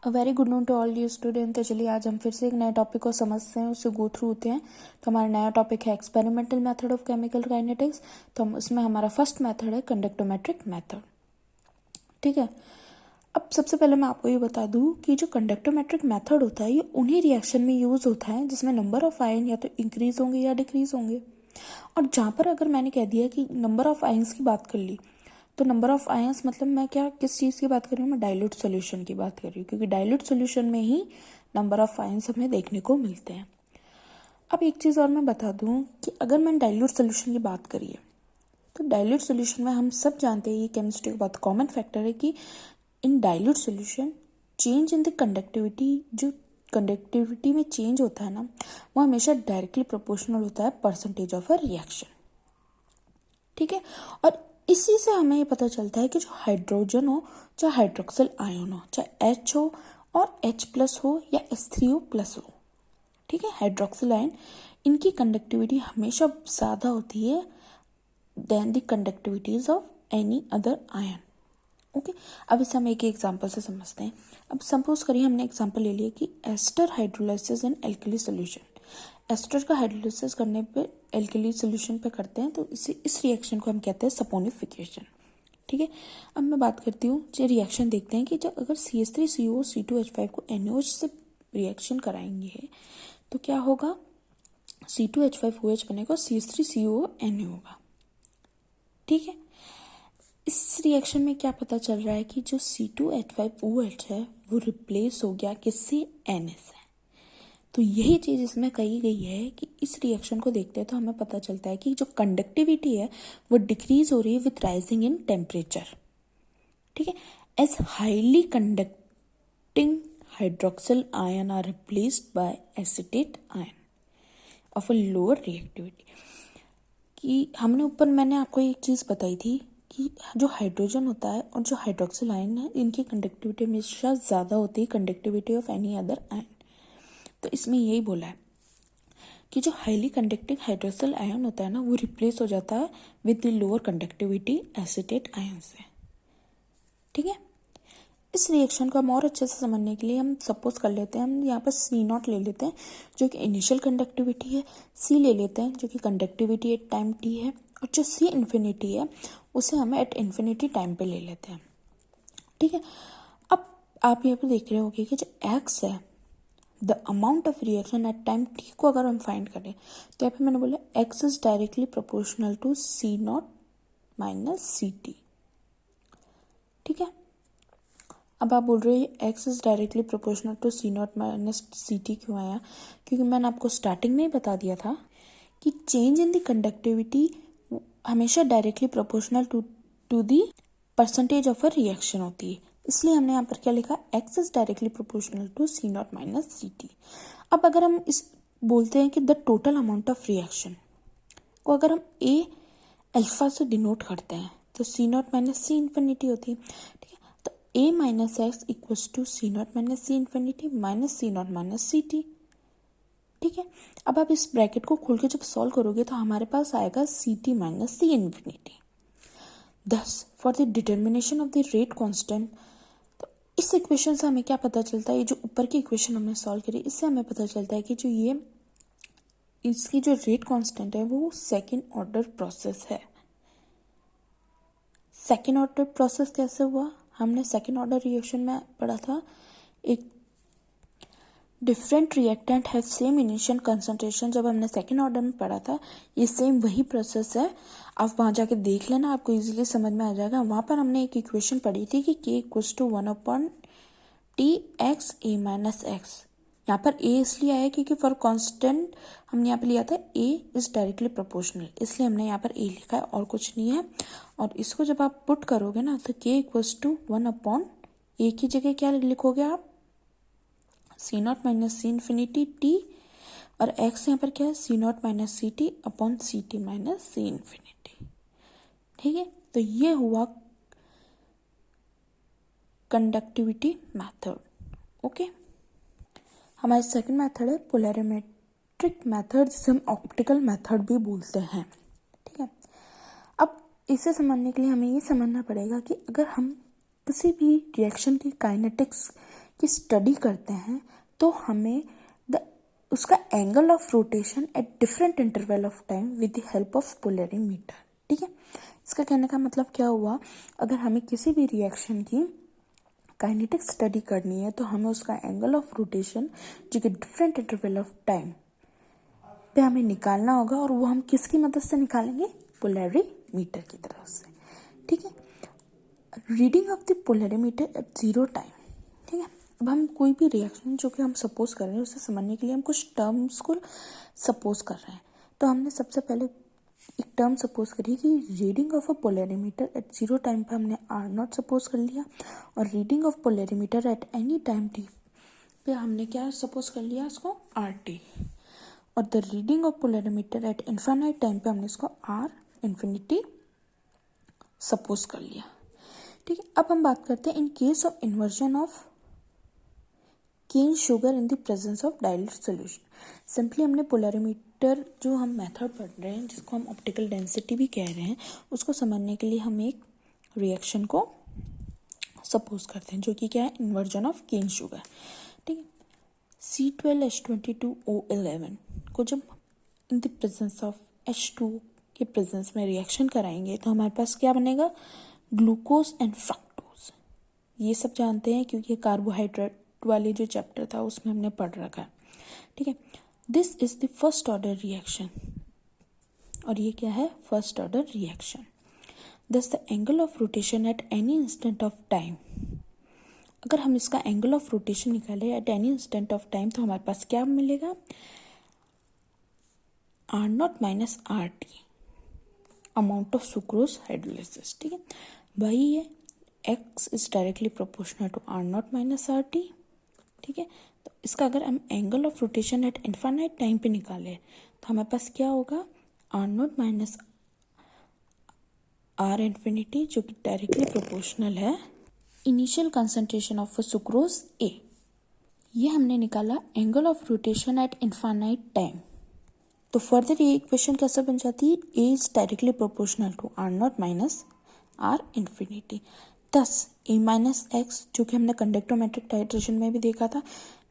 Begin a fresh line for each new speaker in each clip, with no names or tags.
A very good noon to all you student. तो चलिए आज हम फिर से एक नए टॉपिक को समझते हैं, उससे गो थ्रू होते हैं। तो हमारा नया टॉपिक है experimental method of chemical kinetics. तो हम उसमें हमारा फर्स्ट मेथड है कंडक्टोमेट्रिक मेथड। ठीक है, अब सबसे पहले मैं आपको ये बता दूं कि जो कंडक्टोमेट्रिक मेथड होता है ये उन्हीं रिएक्शन में यूज होता है जिसमें नंबर ऑफ आयन या तो इंक्रीज होंगे या डिक्रीज होंगे। और जहाँ पर अगर मैंने कह दिया कि नंबर ऑफ आयन्स की बात कर ली, तो नंबर ऑफ आयंस मतलब मैं क्या किस चीज़ की बात कर रही हूँ, मैं डाइल्यूट सॉल्यूशन की बात कर रही हूँ, क्योंकि डाइल्यूट सॉल्यूशन में ही नंबर ऑफ आयंस हमें देखने को मिलते हैं। अब एक चीज़ और मैं बता दूँ कि अगर मैंने डाइल्यूट सॉल्यूशन की बात करी है, तो डाइल्यूट सॉल्यूशन में हम सब जानते हैं, ये केमिस्ट्री का बहुत कॉमन फैक्टर है कि इन dilute solution change in the conductivity, जो कंडक्टिविटी में चेंज होता है ना, वो हमेशा डायरेक्टली प्रोपोर्शनल होता है परसेंटेज ऑफ अ रिएक्शन। ठीक है, और इसी से हमें ये पता चलता है कि जो हाइड्रोजन हो, चाहे हाइड्रोक्सिल आयन हो, चाहे H हो और H+ हो या H3O+ हो, ठीक है, हाइड्रोक्सिल आयन, इनकी कंडक्टिविटी हमेशा ज़्यादा होती है then the conductivities of any other ion. Okay, अब इसे हम एक एग्जांपल से समझते हैं। अब सपोज करिए हमने एग्जांपल ले लिया कि एस्टर हाइड्रोलाइसिस इन एल्कली सॉल्यूशन। एस्टर का हाइड्रोलाइसिस करने पे एल्कली सॉल्यूशन पे करते हैं, तो इस रिएक्शन को हम कहते हैं सपोनिफिकेशन। ठीक है, अब मैं बात करती हूँ, जो रिएक्शन देखते हैं कि जब अगर CH3CO C2H5 को NaOH से रिएक्शन कराएंगे तो क्या होगा, C2H5OH बनेगा, CH3CO Na होगा। ठीक है, इस रिएक्शन में क्या पता चल रहा है कि जो C2H5OH है वो रिप्लेस हो गया किससे, Na से। तो यही चीज़ इसमें कही गई है कि इस रिएक्शन को देखते हैं तो हमें पता चलता है कि जो कंडक्टिविटी है वो डिक्रीज हो रही है विथ राइजिंग इन टेम्परेचर। ठीक है, as highly conducting hydroxyl ion are replaced by acetate ion of a lower reactivity. कि हमने ऊपर मैंने आपको एक चीज़ बताई थी कि जो हाइड्रोजन होता है और जो हाइड्रोक्सिल आयन है, इनकी कंडक्टिविटी हमेशा ज़्यादा होती है conductivity of any other ion. तो इसमें यही बोला है कि जो हाईली कंडक्टिंग हाइड्रोक्सिल आयन होता है ना, वो रिप्लेस हो जाता है with the lower conductivity acetate ion से। ठीक है, इस रिएक्शन को हम और अच्छे से समझने के लिए हम सपोज कर लेते हैं, हम यहाँ पर C0 ले लेते हैं जो कि इनिशियल कंडक्टिविटी है, C ले लेते हैं जो कि कंडक्टिविटी एट टाइम t है, और जो C इन्फिनिटी है उसे हमें एट इन्फिनिटी टाइम पे ले लेते हैं। ठीक है, अब आप यहाँ पे देख रहे होगे कि जो x है, the amount of reaction at time t को अगर हम फाइंड करें तो यहाँ पे मैंने बोला x is directly proportional to C0 minus CT। ठीक है, अब आप बोल रहे हो x is directly proportional to C0 minus CT क्यों आया, क्योंकि मैंने आपको स्टार्टिंग में ही बता दिया था कि चेंज इन द कंडक्टिविटी हमेशा directly proportional to the percentage of a reaction होती है, इसलिए हमने यहाँ पर क्या लिखा, x is directly proportional to C0 minus CT। अब अगर हम इस बोलते हैं कि the total amount of reaction को अगर हम a अल्फा से डिनोट करते हैं तो C0 माइनस C इन्फिनिटी होती है। ठीक है, तो a minus x equals to C0 minus C infinity minus C0 minus CT। ठीक है, अब आप इस ब्रैकेट को खोल के जब सॉल्व करोगे तो हमारे पास आएगा CT माइनस C इन्फिनिटी। दस for the determination of the rate constant, तो इस इक्वेशन से हमें क्या पता चलता है, ये जो ऊपर की इक्वेशन हमने सॉल्व करी इससे हमें पता चलता है कि जो ये इसकी जो रेट कांस्टेंट है वो सेकेंड ऑर्डर प्रोसेस है। सेकेंड ऑर्डर प्रोसेस कैसे हुआ, हमने सेकेंड ऑर्डर रिएक्शन में पढ़ा था, एक डिफरेंट रिएक्टेंट है सेम इनिशियल कंसंट्रेशन, जब हमने सेकेंड ऑर्डर में पढ़ा था ये सेम वही प्रोसेस है। आप वहाँ जाके देख लेना, आपको इजीली समझ में आ जाएगा। वहाँ पर हमने एक इक्वेशन पढ़ी थी कि k equals to 1/Tx a minus x. यहाँ पर a इसलिए आया क्योंकि फॉर कांस्टेंट हमने यहाँ पे लिया था a इज डायरेक्टली प्रोपोर्शनल, इसलिए हमने यहाँ पर a लिखा है और कुछ नहीं है। और इसको जब आप पुट करोगे ना तो k इक्वल्स टू 1/a की जगह क्या लिखोगे आप, C0 minus C infinity T, और x यहाँ पर क्या है, C0 minus CT upon CT minus C infinity. ठीक है, तो ये हुआ कंडक्टिविटी मेथड। ओके, हमारा सेकंड मेथड है पोलैरिमेट्रिक मेथड, जिसे हम ऑप्टिकल मेथड भी बोलते हैं। ठीक है, अब इसे समझने के लिए हमें ये समझना पड़ेगा कि अगर हम किसी भी रिएक्शन की काइनेटिक्स की स्टडी करते हैं तो हमें उसका angle of rotation at different interval of time with the help of polarimeter, ठीक है। इसका कहने का मतलब क्या हुआ, अगर हमें किसी भी रिएक्शन की काइनेटिक स्टडी करनी है तो हमें उसका एंगल ऑफ रोटेशन जो कि डिफरेंट इंटरवल ऑफ टाइम पे हमें निकालना होगा, और वो हम किसकी मदद से निकालेंगे, पोलरीमीटर की तरफ से, ठीक है। Reading of the polarimeter at zero time, ठीक है। अब हम कोई भी रिएक्शन जो कि हम सपोज कर रहे हैं उसे समझने के लिए हम कुछ टर्म्स को सपोज कर रहे हैं। तो हमने सबसे पहले एक टर्म सपोज करी कि reading of a polarimeter at zero time पे हमने आर नॉट सपोज कर लिया, और reading of polarimeter at any time T पे हमने क्या सपोज कर लिया, इसको आर टी, और the reading of polarimeter at infinite time पे हमने इसको आर इन्फिनिटी सपोज कर लिया, ठीक है। अब हम बात करते हैं in case of inversion of cane sugar in the presence of dilute solution. Simply हमने पोलरीमीटर जो हम मेथड पढ़ रहे हैं जिसको हम ऑप्टिकल डेंसिटी भी कह रहे हैं, उसको समझने के लिए हम एक रिएक्शन को सपोज करते हैं जो कि क्या है, इन्वर्जन ऑफ केन शुगर, ठीक है। C12H22O11 को जब इन द प्रेजेंस ऑफ H2 के प्रेजेंस में रिएक्शन कराएंगे तो हमारे पास क्या बनेगा, ग्लूकोज एंड फ्रक्टोज। ये सब जानते हैं क्योंकि कार्बोहाइड्रेट वाले जो चैप्टर था उसमें हमने पढ़ रखा है, ठीक है। This is the first order reaction, और ये क्या है, first order reaction. Thus the angle of rotation at any instant of time, अगर हम इसका एंगल ऑफ रोटेशन निकाले at any instant of time तो हमारे पास क्या मिलेगा, R naught minus R T amount of sucrose hydrolysis, ठीक है। वही है x is directly proportional to R naught minus R T, ठीक है। तो इसका अगर हम angle of rotation at infinite time पे निकाले तो हमारे पास क्या होगा, R naught minus R infinity जो कि डायरेक्टली प्रोपोर्शनल है initial concentration of sucrose a. ये हमने निकाला angle of rotation at infinite time. तो फर्दर ये इक्वेशन कैसे बन जाती है, a is directly proportional to R naught minus R infinity. दस ए माइनस एक्स जो कि हमने कंडक्टोमेट्रिक टाइट्रेशन में भी देखा था,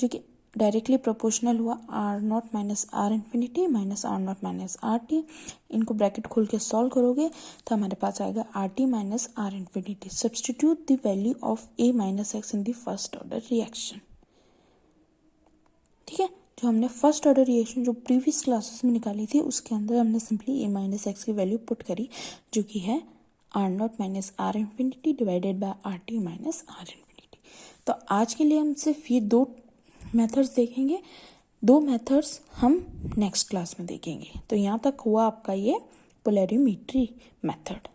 जो कि डायरेक्टली प्रोपोर्शनल हुआ R naught minus R infinity minus R naught minus R T. इनको ब्रैकेट खोल के सॉल्व करोगे तो हमारे पास आएगा R T minus R infinity. Substitute the value of A minus x in the first order reaction, ठीक है। जो हमने फर्स्ट ऑर्डर रिएक्शन जो प्रीवियस क्लासेस में निकाली थी उसके अंदर हमने सिंपली ए माइनस एक्स की वैल्यू पुट करी जो कि है R naught minus R infinity divided by R T minus R infinity. तो आज के लिए हम सिर्फ ये दो मेथड्स देखेंगे, दो मेथड्स हम नेक्स्ट क्लास में देखेंगे। तो यहाँ तक हुआ आपका ये पोलरीमीट्री मेथड।